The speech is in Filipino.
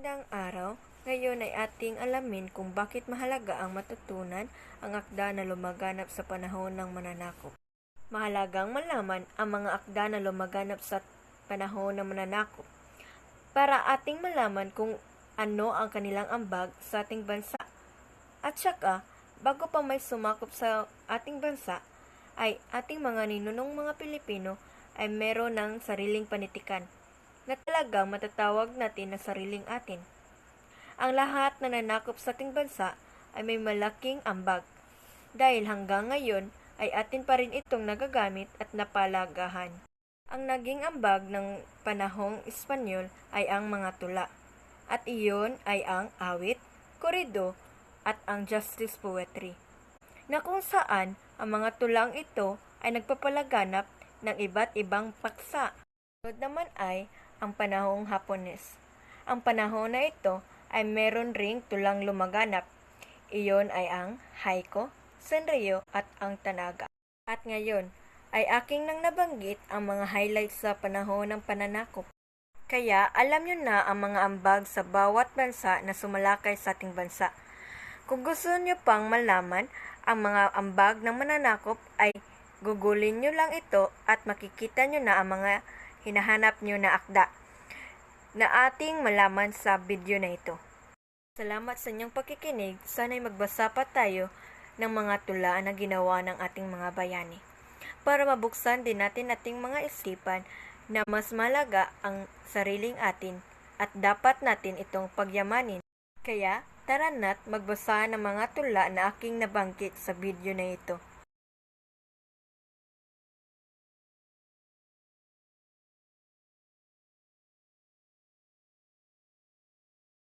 Magandang araw. Ngayon ay ating alamin kung bakit mahalaga ang matutunan ang akda na lumaganap sa panahon ng mananakop. Mahalagang malaman ang mga akda na lumaganap sa panahon ng mananakop para ating malaman kung ano ang kanilang ambag sa ating bansa. At saka, bago pa may sumakop sa ating bansa, ay ating mga ninunong mga Pilipino ay meron ng sariling panitikan na talagang matatawag natin na sariling atin. Ang lahat na nanakop sa ating bansa ay may malaking ambag dahil hanggang ngayon ay atin pa rin itong nagagamit at napalagahan. Ang naging ambag ng panahong Espanyol ay ang mga tula at iyon ay ang awit, korido at ang justice poetry na kung saan ang mga tulang ito ay nagpapalaganap ng iba't ibang paksa. Sunod naman ay ang panahong Hapones. Ang panahon na ito ay meron ring tulang lumaganap. Iyon ay ang Haiku, Sanrio at ang Tanaga. At ngayon ay aking nang nabanggit ang mga highlights sa panahon ng pananakop. Kaya alam nyo na ang mga ambag sa bawat bansa na sumalakay sa ating bansa. Kung gusto nyo pang malaman ang mga ambag ng mananakop ay gugulin nyo lang ito at makikita nyo na ang mga hinahanap nyo na akda na ating malaman sa video na ito. Salamat sa inyong pakikinig. Sana'y magbasa pa tayo ng mga tula na ginawa ng ating mga bayani para mabuksan din natin ating mga isipan na mas malaga ang sariling atin at dapat natin itong pagyamanin. Kaya tara na't magbasa ng mga tula na aking nabanggit sa video na ito.